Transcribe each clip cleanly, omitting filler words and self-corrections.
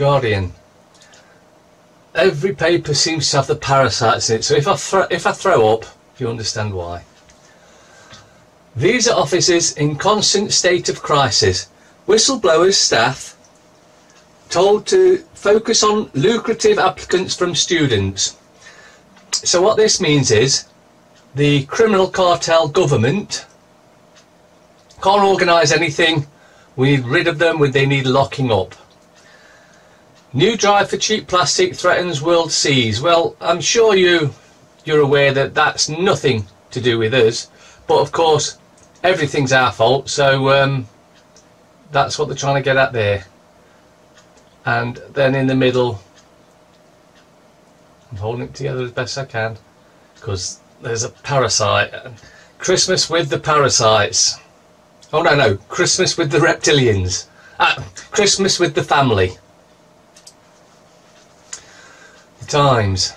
Guardian. Every paper seems to have the parasites in it, so if I throw up, you understand why. Visa offices in constant state of crisis. Whistleblowers staff told to focus on lucrative applicants from students. So what this means is the criminal cartel government can't organise anything. We need rid of them. They need locking up. New drive for cheap plastic threatens world seas. Well, I'm sure you're aware that that's nothing to do with us, but of course everything's our fault, so that's what they're trying to get at there. And then in the middle, I'm holding it together as best I can because there's a parasite. Christmas with the parasites. Oh no, Christmas with the reptilians. Christmas with the family. The Times.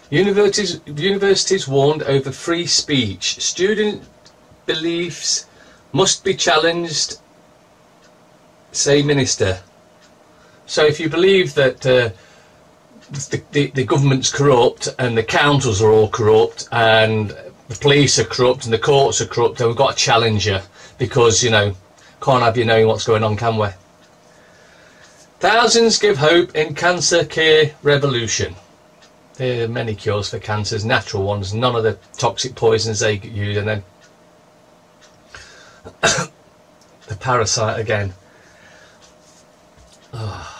Universities warned over free speech. Student beliefs must be challenged, say Minister. So if you believe that the government's corrupt and the councils are all corrupt and the police are corrupt and the courts are corrupt, then we've got to challenge you because, you know, can't have you knowing what's going on, can we? Thousands give hope in cancer care revolution. There are many cures for cancers, natural ones, none of the toxic poisons they use, and then the parasite again. Oh.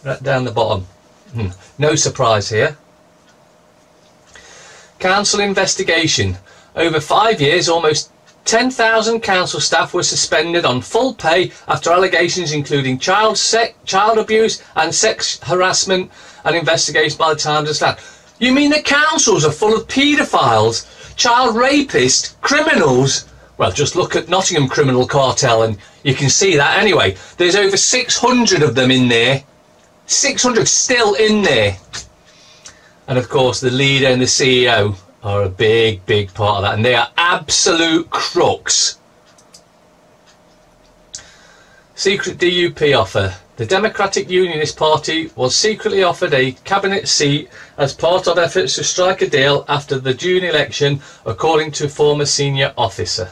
Right down the bottom. No surprise here. Council investigation. Over 5 years, almost 10,000 council staff were suspended on full pay after allegations including child abuse and sex harassment, and investigation by the Times has found. You mean the councils are full of paedophiles, child rapists, criminals? Well, just look at Nottingham Criminal Cartel and you can see that anyway. There's over 600 of them in there. 600 still in there. And of course the leader and the CEO are a big part of that, and they are absolute crooks. Secret DUP offer. The Democratic Unionist Party was secretly offered a cabinet seat as part of efforts to strike a deal after the June election, according to a former senior officer.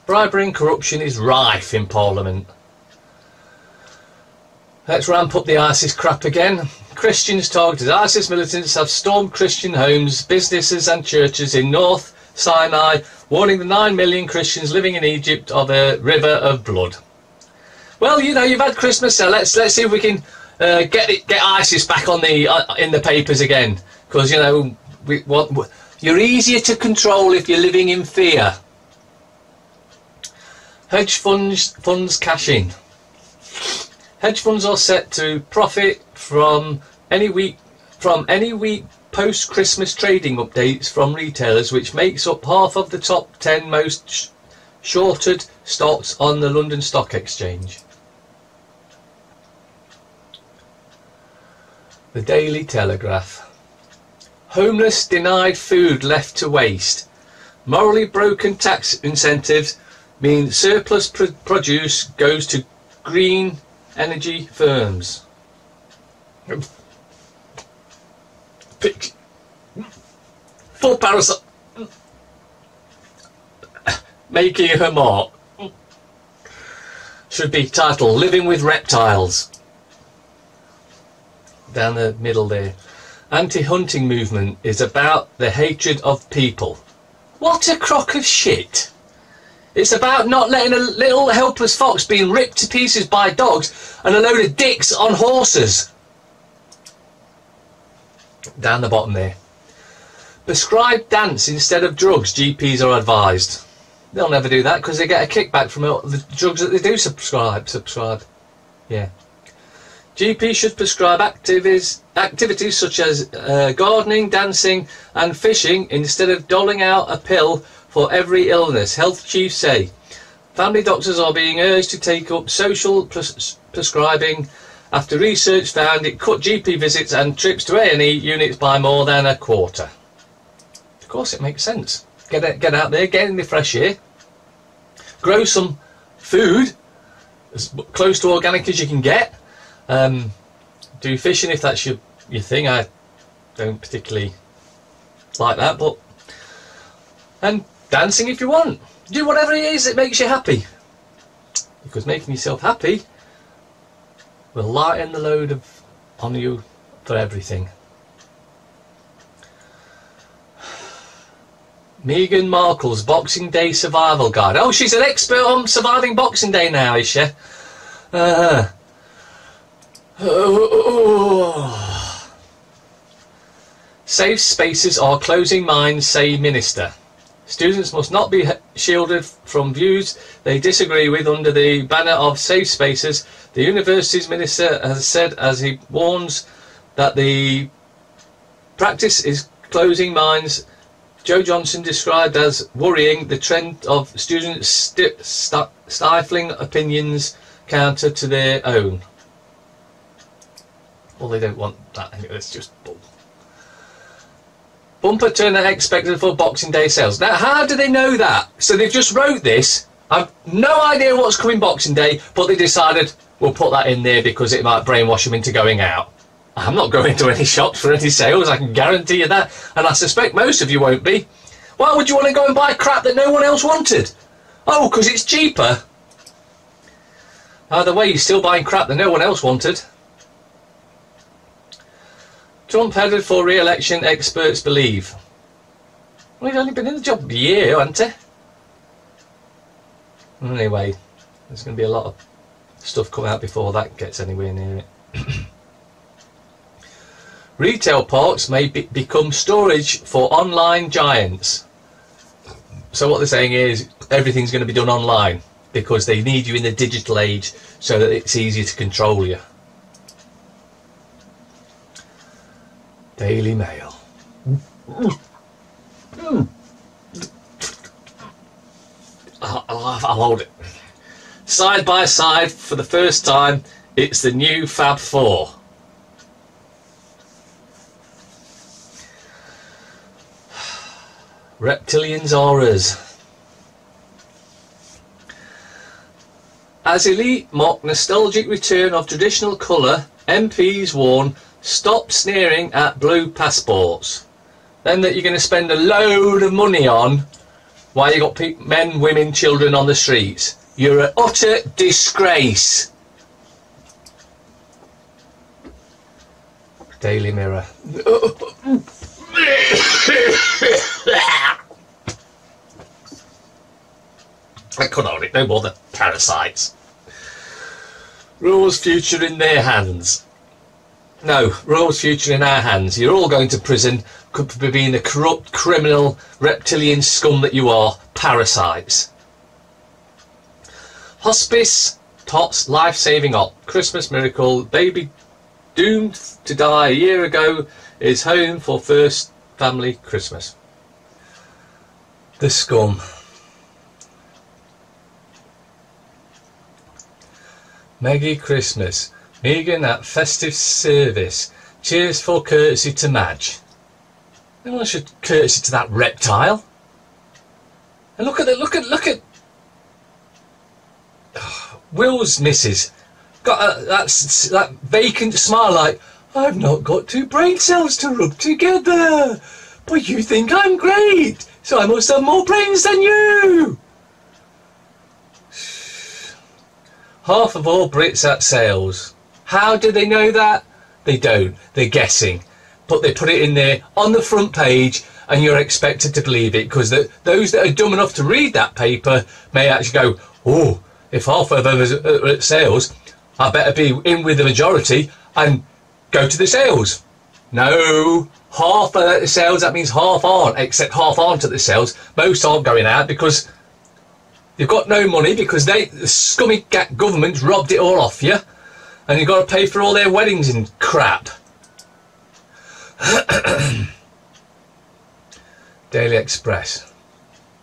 Bribery and corruption is rife in Parliament. Let's ramp up the ISIS crap again. Christians targeted. ISIS militants have stormed Christian homes, businesses and churches in North Sinai, warning the 9 million Christians living in Egypt of a river of blood. Well, you know, you've had Christmas, so let's see if we can get ISIS back on the in the papers again, because you know you're easier to control if you're living in fear. Hedge funds cash in. Hedge funds are set to profit from any week post-Christmas trading updates from retailers, which makes up half of the top 10 most shorted stocks on the London Stock Exchange. The Daily Telegraph. Homeless denied food left to waste. Morally broken tax incentives mean surplus produce goes to green energy firms. Full parasite. Making her mark. Should be titled Living with Reptiles. Down the middle there. Anti-hunting movement is about the hatred of people. What a crock of shit. It's about not letting a little helpless fox being ripped to pieces by dogs and a load of dicks on horses. Down the bottom there. Prescribe dance instead of drugs, GPs are advised. They'll never do that because they get a kickback from the drugs that they do subscribe. Yeah. GP should prescribe activities such as gardening, dancing and fishing instead of doling out a pill for every illness, health chiefs say. Family doctors are being urged to take up social prescribing after research found it cut GP visits and trips to A&E units by more than a quarter. Of course it makes sense. Get out there, get in the fresh air, grow some food as close to organic as you can get. Do fishing if that's your thing. I don't particularly like that, but and dancing if you want. Do whatever it is that makes you happy, because making yourself happy will lighten the load on you for everything. Meghan Markle's Boxing Day survival guide. Oh, she's an expert on surviving Boxing Day now, is she? Safe spaces are closing minds, say Minister. Students must not be shielded from views they disagree with under the banner of safe spaces, the university's minister has said, as he warns that the practice is closing minds. Joe Johnson described as worrying the trend of students stifling opinions counter to their own. Well, they don't want that. It's just bull. Bumper turner expected for Boxing Day sales. Now, how do they know that? So they've just wrote this. I've no idea what's coming Boxing Day, but they decided we'll put that in there because it might brainwash them into going out. I'm not going to any shops for any sales, I can guarantee you that, and I suspect most of you won't be. Why would you want to go and buy crap that no one else wanted? Oh, because it's cheaper. Either way, you're still buying crap that no one else wanted. Trump headed for re-election, experts believe. Well, he's only been in the job a year, hasn't he? Anyway, there's going to be a lot of stuff coming out before that gets anywhere near it. Retail parks may become storage for online giants. So what they're saying is everything's going to be done online because they need you in the digital age so that it's easier to control you. Daily Mail. I'll hold it. Side by side for the first time, it's the new Fab Four. Reptilians are us. As elite mock nostalgic return of traditional colour, MPs warn stop sneering at blue passports. Then that you're going to spend a load of money on while you got men, women, children on the streets. You're an utter disgrace. Daily Mirror. I couldn't hold it no more than parasites. Rules future in their hands. No, rules future in our hands. You're all going to prison, could be being the corrupt, criminal, reptilian scum that you are. Parasites. Hospice, TOTS, life-saving op. Christmas miracle. Baby doomed to die a year ago is home for first family Christmas. The scum. Merry Christmas. Megan at festive service. Cheers for courtesy to Madge. No one should courtesy to that reptile. And look at Will's missus. Got that vacant smile like, I've not got two brain cells to rub together. But you think I'm great, so I must have more brains than you. Half of all Brits at sales. How do they know that? They don't. They're guessing. But they put it in there on the front page and you're expected to believe it, because those that are dumb enough to read that paper may actually go, oh, if half of them are at sales, I better be in with the majority and go to the sales. No, half are at the sales, that means half aren't, except half aren't at the sales. Most aren't going out because they've got no money, because the scummy government robbed it all off you, and you've got to pay for all their weddings and crap. Daily Express.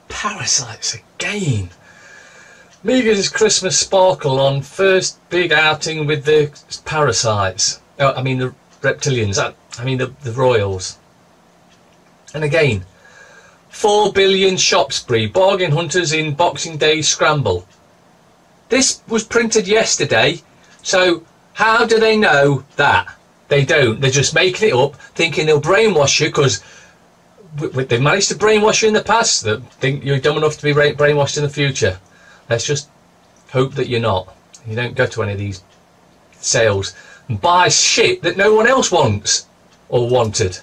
Parasites again. Megan's Christmas sparkle on first big outing with the parasites. Oh, I mean the reptilians. I mean the royals. And again, 4 billion shop spree, bargain hunters in Boxing Day scramble. This was printed yesterday, so how do they know that? They don't. They're just making it up, thinking they'll brainwash you, because they've managed to brainwash you in the past, that think you're dumb enough to be brainwashed in the future. Let's just hope that you're not. You don't go to any of these sales and buy shit that no one else wants or wanted.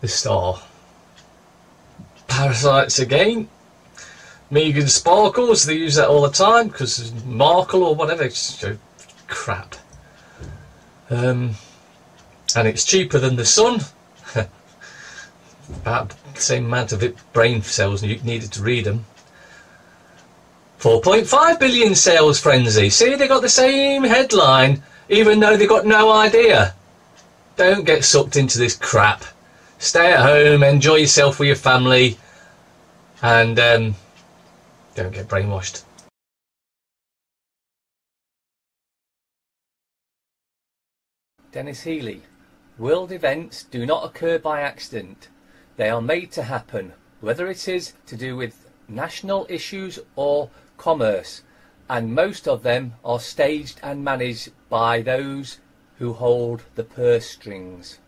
The Star. Parasites again. Megan Sparkles, they use that all the time because Markle or whatever. It's just crap. And it's cheaper than the Sun. About the same amount of brain cells you needed to read them. 4.5 billion sales frenzy. See, they got the same headline, even though they got no idea. Don't get sucked into this crap. Stay at home, enjoy yourself with your family, and don't get brainwashed. Dennis Healy. World events do not occur by accident. They are made to happen, whether it is to do with national issues or commerce, and most of them are staged and managed by those who hold the purse strings.